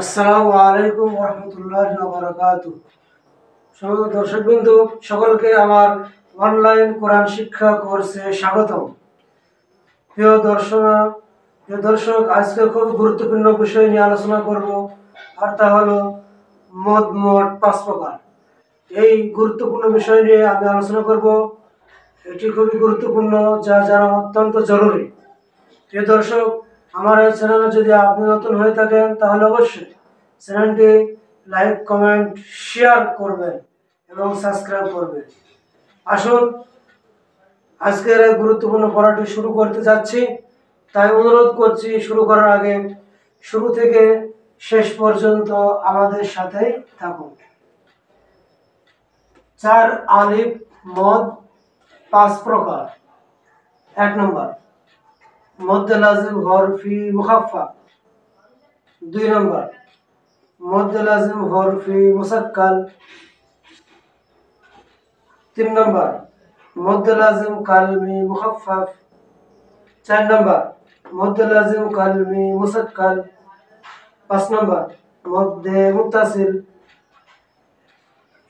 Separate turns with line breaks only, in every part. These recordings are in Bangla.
আসসালামু আলাইকুম ওয়া রাহমাতুল্লাহি ওয়া বারাকাতুহু। সম্মানিত দর্শকবৃন্দ, সকলকে আমার অনলাইন কোরআন শিক্ষা কোর্সে স্বাগতম। প্রিয় দর্শক, আজকে খুব গুরুত্বপূর্ণ বিষয় নিয়ে আলোচনা করব, আর তা হলো মোট 5 প্রকার। এই গুরুত্বপূর্ণ বিষয় নিয়ে আমি আলোচনা করব। এটি খুবই গুরুত্বপূর্ণ, যা জানা অত্যন্ত জরুরি। প্রিয় দর্শক, আমার এই চ্যানেলে যদি আপনি নতুন হয়ে থাকেন তাহলে অবশ্যই চ্যানেলটি লাইক, কমেন্ট, শেয়ার করবেন এবং সাবস্ক্রাইব করবেন। আসুন আজকের এই গুরুত্বপূর্ণ পড়াটি শুরু করতে যাচ্ছি। তাই অনুরোধ করছি, শুরু করার আগে শুরু থেকে শেষ পর্যন্ত আমাদের সাথেই থাকুন। 4 আলিফ মদ 5 প্রকার। 1 নম্বর, মদ্দে লাজিম হরফি মুখাফফা। 2 নম্বর, মদ্দে লাজিম হরফি মুসাক্কাল। 3 নম্বর, মদ্দে লাজিম কালমি মুখাফফাফ। 4 নম্বর, মদ্দে লাজিম কালমি মুসাক্কাল। 5 নম্বর, মদ্দে মুত্তাসিল।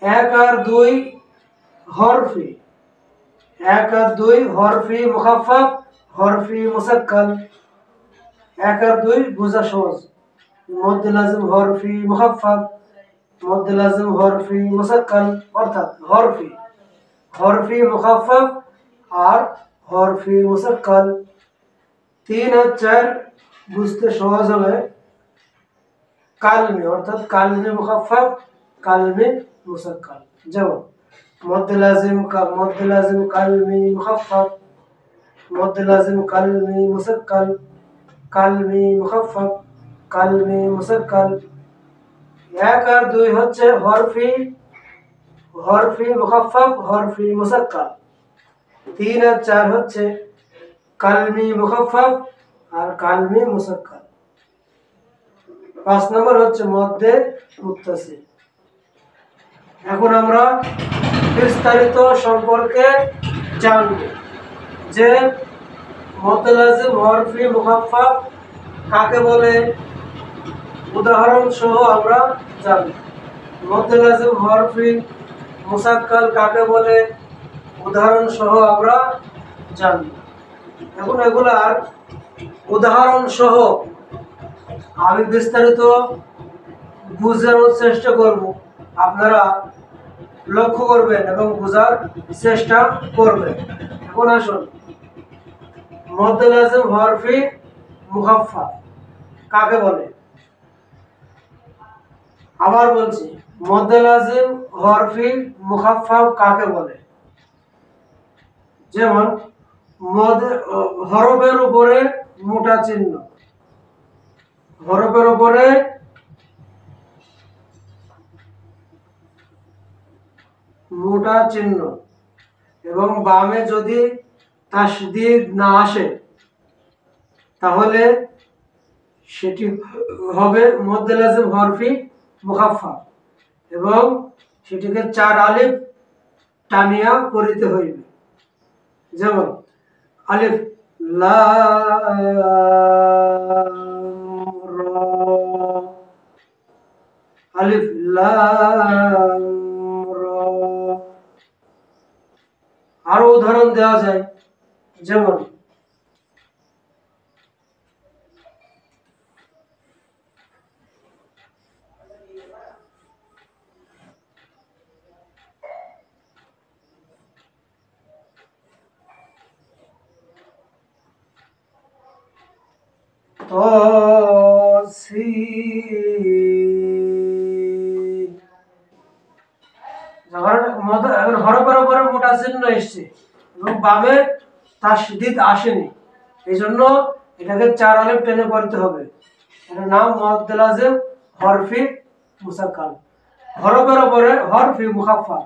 1 আর 2 হরফি। 1 আর 2 হরফি মুখাফফাফ, হরফি মুসাক্কাল। 1 আর 2 বোঝা সহজ। মদ্দে লাজিম হরফি মুখাফফাফ, মদ্দে লাজিম হরফি মুসাক্কাল, অর্থাৎ হরফি মুখাফফাফ আর হরফি মুসাক্কাল। 3 আর 4 বুঝতে সহজ হবে। কালমি অর্থাৎ কালমি মুখাফফাফ, কালমি মুসাক্কাল। যেমন মদ্দে লাজিম কালমি মুখাফফাফ, মদ্দে লাজিম কালমি মুসাক্কাল, কালমি মুখাফফাফ, কালমি মুসাক্কাল। 1 আর 2 হচ্ছে হরফি মুখাফফাফ, হরফি মুসাক্কাল। 3 আর 4 হচ্ছে কালমি মুখাফফাফ আর কালমি মুসাক্কাল। 5 নম্বর হচ্ছে মদ্দে মুত্তাসিল। এখন আমরা বিস্তারিত সম্পর্কে জানব যে মদ্দে লাজিম হরফি মুখাফফাফ কাকে বলে, উদাহরণ সহ আমরা জানব। মদ্দে লাজিম হরফি মুসাক্কাল কাকে বলে, উদাহরণ সহ আমরা জানব। এখন এগুলার উদাহরণ সহ আমি বিস্তারিত বোঝানোর চেষ্টা করব। আপনারা লক্ষ্য করবেন এবং বোঝার চেষ্টা করবেন। এখন আসুন, মদ্দে লাজিম হরফি মুখাফফাফ কাকে বলে। আবার বলছি, মদ্দে লাজিম হরফি মুখাফফাফ কাকে বলে। যেমন হরফের উপরে মোটা চিহ্ন, হরফের উপরে মোটা চিহ্ন এবং বামে যদি তাসদীদ না আসে তাহলে সেটি হবে মদ্দে লাজিম হরফি মুখাফফাফ এবং সেটিকে 4 আলিফ টানিয়া পড়িতে হইবে। যেমন আলিফ লাম র, আলিফ লাম র। আরো উদাহরণ দেওয়া যায়, যেমন তসিন। হরফের উপরে মোটা চিহ্ন এসছে এবং বামে তাসদীদ আসেনি, এই জন্য এটাকে 4 আলিফ টেনে পড়তে হবে। এটার নাম মদ্দে লাজিম হরফি মুসাক্কাল। হরফের উপরে হরফি মুখাফফাফ,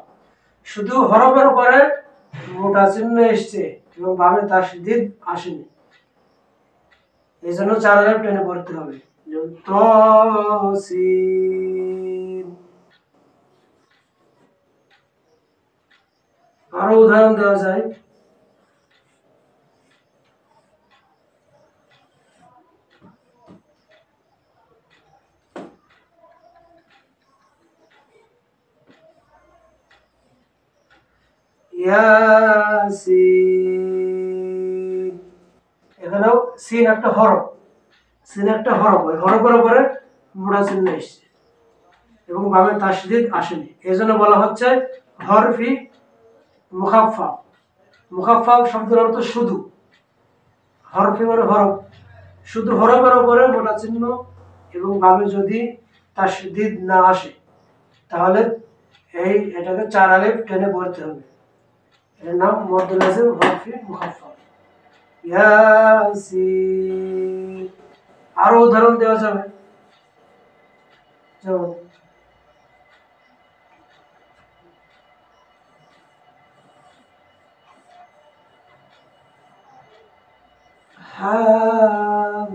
শুধু হরফের উপরে মোটা চিহ্ন এসছে এবং বামে তাসদীদ আসেনি, এই জন্য 4 আলিফ টেনে পড়তে হবে। তসিন। আরো উদাহরণ দেওয়া যায়, ইয়াসিন। এখানেও সিন একটা হরফ, সিন একটা হরফ, ওই হরফের উপরে মোটা চিহ্ন এসছে এবং বামে তাসদিদ আসেনি, এই জন্য বলা হচ্ছে হরফি মুখাফফাফ। মুখাফফাফ শব্দের অর্থ শুধু, হরফি মানে হরফ, শুধু হরফের উপরে মোটা চিহ্ন এবং বামে যদি তাসদিদ না আসে তাহলে এটাকে 4 আলিফ টেনে পড়তে হবে। এর নাম মদ্দুল লাজিম হরফি মুখাফফাফ। ইয়াসিন। আরো উদাহরণ দেওয়া যাবে, যেমন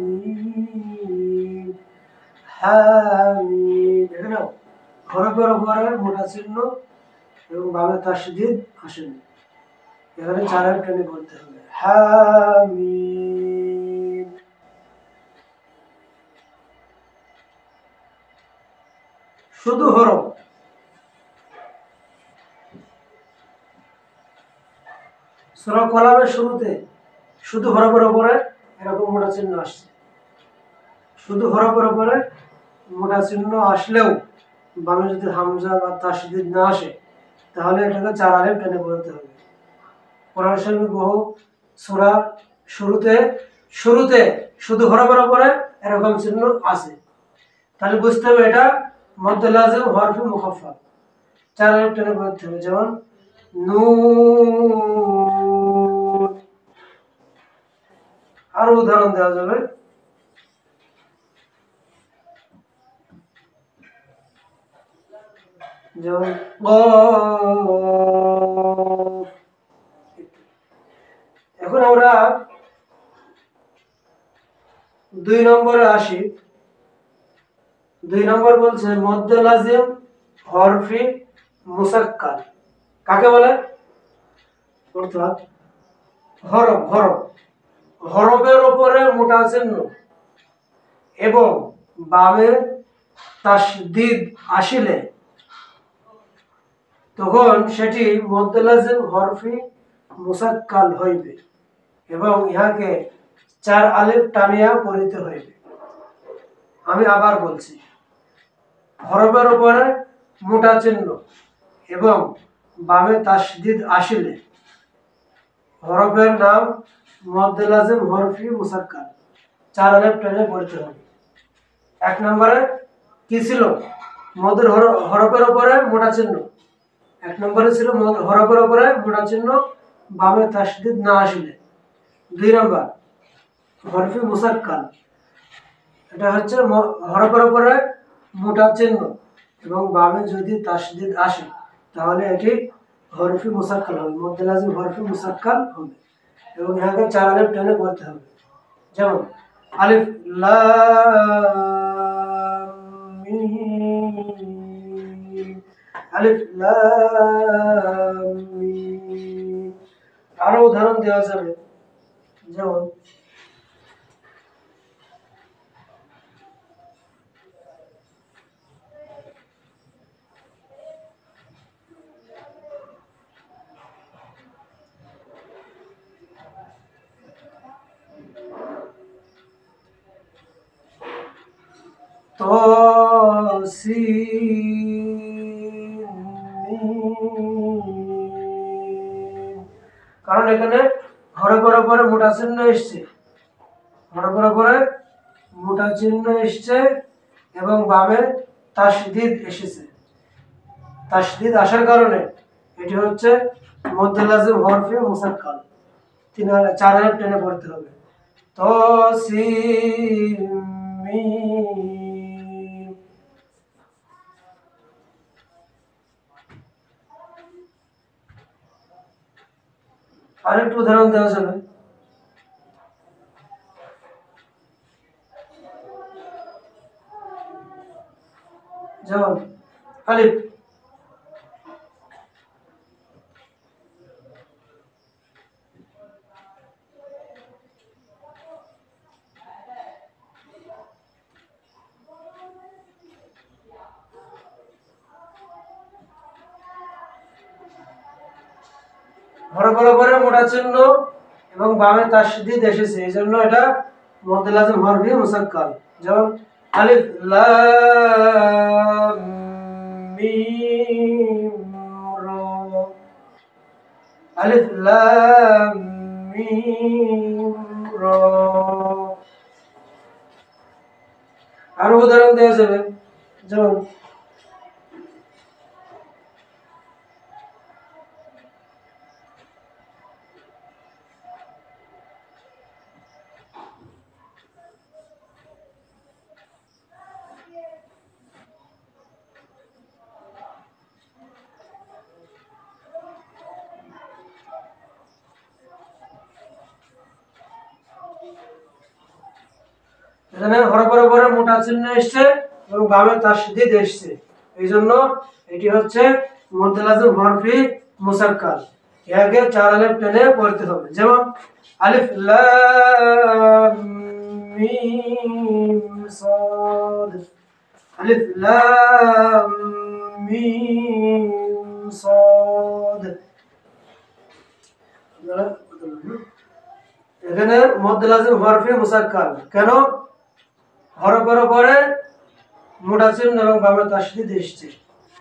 হামিম, হামিম। এখানেও হরফের উপরে মোটা চিহ্ন এবং বামে তাসদিদ আসেনি, এখানে 4 আলিফ টেনে পড়তে হবে। হামিম। শুধু হরফ, সূরা কলামের শুরুতে শুধু হরফের উপরে এরকম মোটা চিহ্ন আসছে, শুধু হরফের উপরে মোটা চিহ্ন আসলেও বামে যদি হামজা বা তাসদিদ না আসে তাহলে এটাকে 4 আলিফ টেনে পড়তে হবে। কোরআন শরীফে বহু সূরা শুরুতে শুরুতে শুধু হরফের উপরে এরকম চিহ্ন আছে, তাহলে বুঝতে হবে এটা মদ্দুল লাজিম হরফি মুখাফফাফ, 4 আলিফ টেনে পড়তে হবে। যেমন নুন। আরো উদাহরণ দেওয়া যাবে, যেমন কফ। এখন আমরা 2 নম্বরে আসি। 2 নম্বর বলছে মদ্দুল লাজিম হরফি মুসাক্কাল। কাকে বলে? অর্থাৎ হরফ, হরফের উপরে মোটা চিহ্ন এবং বামে তাসদিদ আসিলে তখন সেটি মদ্দুল লাজিম হরফি মুসাক্কাল হইবে এবং ইহাকে 4 আলিফ টানিয়া পড়িতে হইবে। আমি আবার বলছি, হরফের উপরে মোটা চিহ্ন এবং বামে তাসদিদ আসিলে হরফের নাম মদ্দুল লাজিম হরফি মুসাক্কাল, 4 আলিফ টেনে পড়তে হবে। 1 নম্বরে কি ছিল? মদের হরফের উপরে মোটা চিহ্ন। 1 নম্বরে ছিল হরফের উপরে মোটা চিহ্ন বামে তাসদিদ না আসিলে। 2 নম্বর হরফি মুসাক্কাল, এটা হচ্ছে হরফের উপরে মোটা চিহ্ন এবং বামে যদি তাসদিদ আসে তাহলে এটি হরফি মুসাক্কাল হবে, মদ্দুল লাজিম হরফি মুসাক্কাল হবে এবং ইহাকে 4 আলিফ টেনে পড়তে হবে। যেমন আলিফ লাম মিম, আলিফ লাম মিম। আরো উদাহরণ দেওয়া যাবে, যেমন তসিন মিম। কারণ এখানে হরফের উপরে মোটা চিহ্ন এসছে, হরফের উপরে মোটা চিহ্ন এসছে এবং বামে তাসদিদ এসেছে। তাসদিদ আসার কারণে এটি হচ্ছে মদ্দুল লাজিম হরফি মুসাক্কাল, 4 আলিফ টেনে পড়তে হবে। তসিন মিম। আরেকটু উদাহরণ দেওয়া যাবে, যেমন আলিফ হরফের উপরে মোটা চিহ্ন এবং বামে তাসদীদ এসেছে, এই জন্য এটা মদ্দে লাজিম হরফি মুসাক্কাল। যেমন আলিফ লাম মিম রা, আলিফ লাম মিম রা। আরো উদাহরণ দেওয়া যাবে, যেমন এখানে হরফের উপরে মোটা চিহ্ন এসছে এবং বামে তাসদীদ এসছে, এই জন্য এটি হচ্ছে মদ্দে লাজিম হরফি মুসাক্কাল। একে 4 আলিফ টেনে পড়তে হবে। যেমন আলিফ লাম মিম সাদ, আলিফ লাম মিম সাদ। এখানে মদ্দে লাজিম হরফি মুসাক্কাল কেন? হরফের উপরে মোটা চিহ্ন এবং বামে তাসদীদ এসেছে,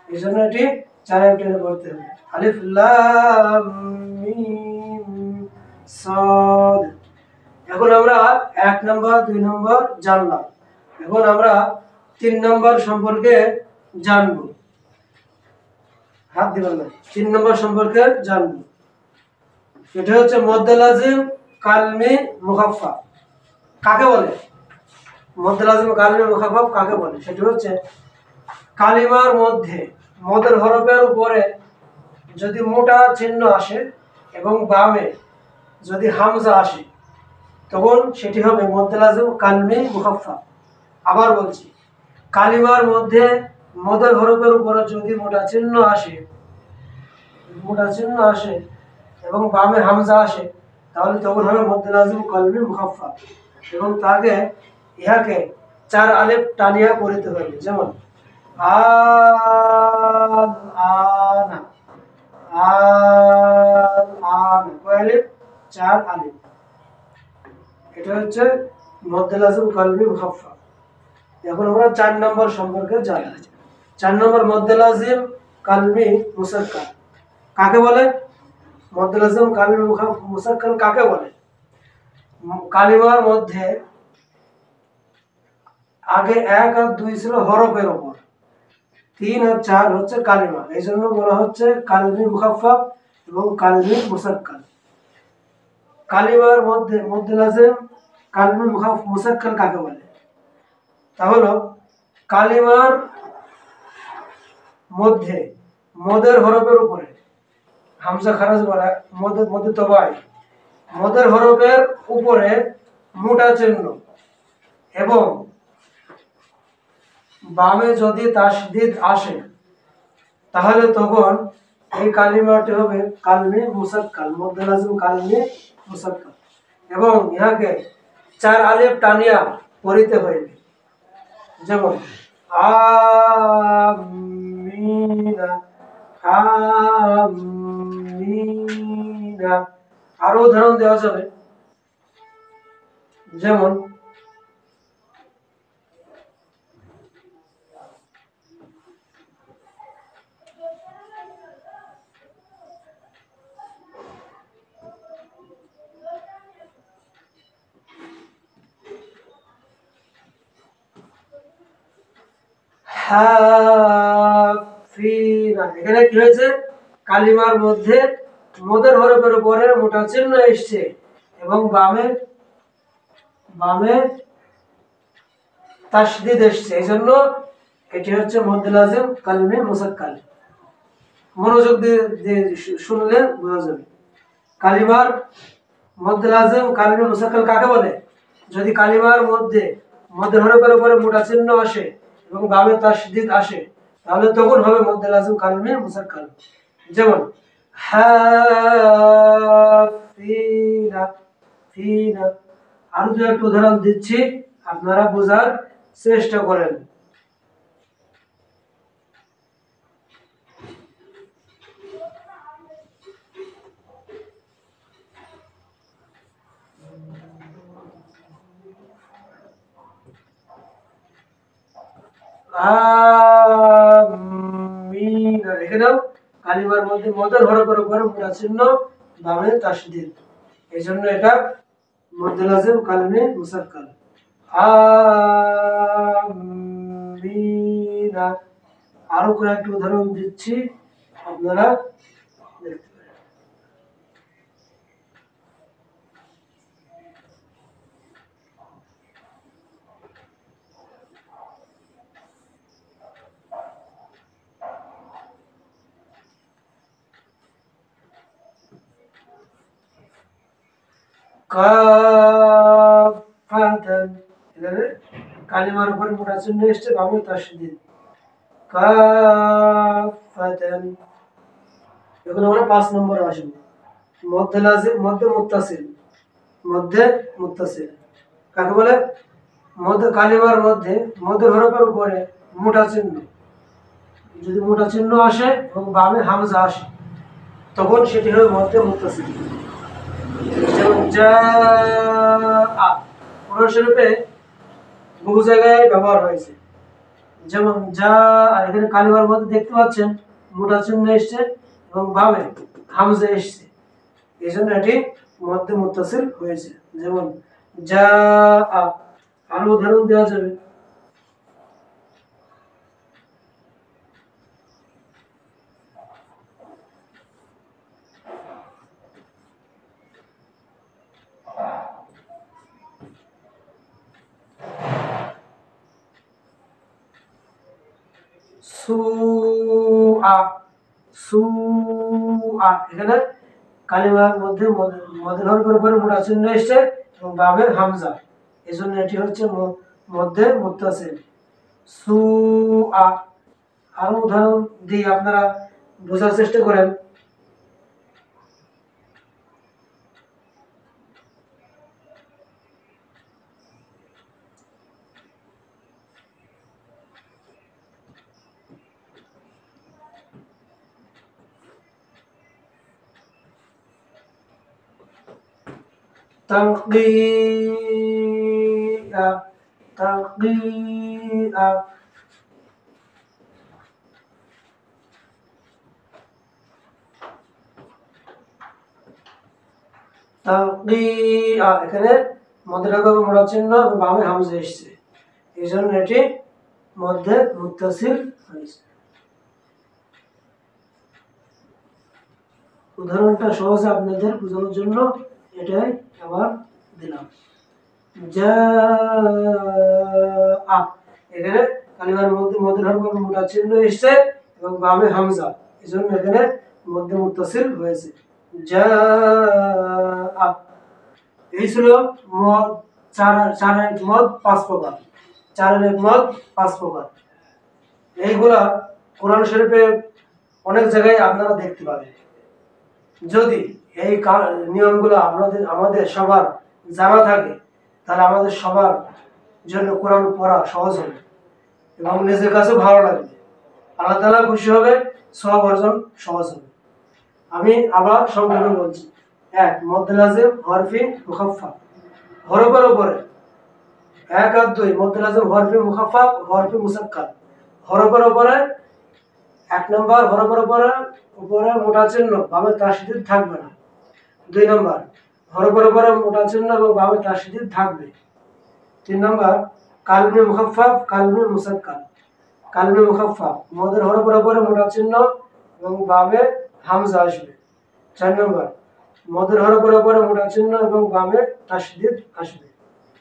এই জন্য এটি 4 আলিফ টেনে পড়তে হবে। আলিফ লাম মিম সাদ। এখন আমরা 1 নম্বর 2 নম্বর জানলাম, এখন আমরা 3 নম্বর সম্পর্কে জানব। হাত দিবেন না, 3 নম্বর সম্পর্কে জানব। এটা হচ্ছে মদ্দে লাজিম কালমি মুখাফফা। কাকে বলে? মদ্দে লাজিম কালমি মুখাফফা কাকে বলে? সেটা হচ্ছে কালিমার মধ্যে মদের হরফের উপরে যদি মোটা চিহ্ন আসে এবং বামে যদি হামজা আসে, তখন সেটি হবে মদ্দে লাজিম কালমি মুখাফফা। আবার বলছি, কালিমার মধ্যে মদের হরফের উপরে যদি মোটা চিহ্ন আসে এবং বামে হামজা আসে, তাহলে তখন হবে মদ্দে লাজিম কালমি মুখাফফা এবং ইহাকে 4 আলিফ টানিয়া পড়িতে হবে। যেমন আল আনা, আল আনা, কয় আলিফ? 4 আলিফ। এটা হচ্ছে মদ্দে লাজিম কালমি মুখাফফা। এখন আমরা 4 নম্বর সম্পর্কে জানি। 4 নম্বর মদ্দে লাজিম কালমি মুসাক্কাল কাকে বলে? মদ্দে লাজিম কালমি মুসাক্কাল কাকে বলে? কালিমার মধ্যে আগে 1 আর 2 ছিল হরফের উপর, 3 আর 4 হচ্ছে কালিমা, এই জন্য বলা হচ্ছে কালমি মুখাফফা এবং কালমি মুসাক্কাল। কালিমার মধ্যে মদ্দে লাজিম কালমি মুসাক্কাল কাকে বলে? তাহলে কালিমার মধ্যে মদের হরফের উপরে হামজা খারাজ বলা মধ্যে তবাই মদের হরফের উপরে মোটা চিহ্ন এবং বামে যদি তাসদীদ আসে, তাহলে তখন এই কালিমাটি হবে কালমি মুসাক্কাল, মদ্দে লাজিম কালমি মুসাক্কাল এবং ইহাকে 4 আলিফ টানিয়া পড়িতে হইবে। যেমন আমিনা, আমিনা। আরো উদাহরণ দেওয়া যাবে, যেমন হাফিনা। এখানে কি হয়েছে? কালিমার মধ্যে মদের হরফের উপরে মোটা চিহ্ন এসছে এবং বামে তাসদীদ এসছে, এই জন্য এটি হচ্ছে মদ্দে লাজিম কালমি মুসাক্কাল। মনোযোগ দিয়ে শুনলে বোঝা যাবে। কালিমার মদ্দে লাজিম কালমি মুসাক্কাল কাকে বলে? যদি কালিমার মধ্যে মদের হরফের উপরে মোটা চিহ্ন আসে এবং বামে তাসদীদ আসে, তাহলে তখন হবে মদ্দে লাজিম কালমি মুসাক্কাল। যেমন হাফিনা, ফিনা। আরো দু একটা উদাহরণ দিচ্ছি, আপনারা বোঝার চেষ্টা করেন। আমিন। এখানেও কালিমার মধ্যে মদের হরফের উপরে মোটা চিহ্ন, বামে তাসদীদ, এই জন্য এটা মদ্দে লাজিম কালমে মুসাক্কাল। আমিন। আরো কয়েকটি উদাহরণ দিচ্ছি, আপনারা দেখতে পারেন। কাফাতান, এখানে কালিমার উপরে মোটা চিহ্ন এসছে, বামে তাসদীদ, কাফাতান। এখন আমরা 5 নম্বরে আসব, মধ্যে লাজিম মধ্যে মুত্তাসিল। মধ্যে মুত্তাসিল কাকে বলে? মধ্যে কালিমার মধ্যে মধ্যের হরফের উপরে মোটা চিহ্ন, যদি মোটা চিহ্ন আসে এবং বামে হামজা আসে, তখন সেটি হবে মধ্যে মুত্তাসিল। যেমন জাআ, কোরআন শরীফে বহু জায়গায় ব্যবহার হয়েছে। যেমন যা, আর এখানে কালিমার মধ্যে দেখতে পাচ্ছেন মোটা চিহ্ন এসছে এবং বামে হামজা এসছে, এই জন্য এটি মধ্যে মুত্তাসিল হয়েছে। যেমন জাআ। আরো উদাহরণ দেওয়া যাবে। সুআ, সুআ, এখানে কালিমার মধ্যে মদের হরফের উপরে মোটা চিহ্ন এসছে এবং বামে হামজা, এই জন্য এটি হচ্ছে মধ্যে মুত্তাসিল। সুআ। আরো উদাহরণ দিই, আপনারা বোঝার চেষ্টা করেন। তানকিয়া, তানকিয়া। তানকিয়া, এখানে মধ্যে হরফের মোটা চিহ্ন এবং বামে হামজা এসছে, এই জন্য এটি মধ্যে মুত্তাসিল হয়েছে। উদাহরণটা সহজে আপনাদের বোঝানোর জন্য এটাই আবার দিলাম। জাআ, এখানে কালিমার মধ্যে মদের হরফের মোটা চিহ্ন এসছে এবং বামে হামজা, এই জন্য এখানে মধ্যে মুত্তাসিল হয়েছে। জাআ। এই ছিল মদ, চারের মদ 5 প্রকার। চারের মদ 5 প্রকার। এইগুলা কোরআন শরীফে অনেক জায়গায় আপনারা দেখতে পাবেন। যদি এই নিয়মগুলো আমাদের সবার জানা থাকে, তাহলে আমাদের সবার জন্য কোরআন পড়া সহজ হবে এবং নিজের কাছে ভালো লাগবে, আল্লাহ তাআলা খুশি হবে, সওয়াব অর্জন সহজ হবে। আমি আবার সংক্ষেপে বলছি। 1, মদ্দে লাজিম হরফি মুখাফফাফ, হরফের উপরে 1 আর 2, মদ্দে লাজিম হরফি মুখাফফাফ, হরফি মুসাক্কাল। হরফের উপরে 1 নম্বর, হরফের উপরে মোটা চিহ্ন, বামে তাসদীদ থাকবে না। 2 নম্বর, হরফের উপরে মোটা চিহ্ন এবং বামে তাসদীদ থাকবে। 3 নম্বর, কালমে মুখাফফাফ, কালমে মুসাক্কাল। কালমে মুখাফফাফ, মদের হরফের উপরে মোটা চিহ্ন এবং বামে হামজা আসবে। 4 নম্বর, মদের হরফের উপরে মোটা চিহ্ন এবং বামে তাসদীদ আসবে,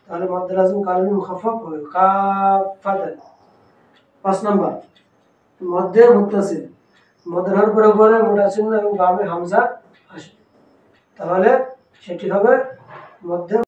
তাহলে মদ্দে লাজিম কালমে মুখাফফাফ হবে, কাফাতান। 5 নম্বর, মধ্যে মুত্তাসিল, মদের হরফের উপরে মোটা চিহ্ন এবং বামে হামজা আসবে, তাহলে সেটি হবে মধ্যে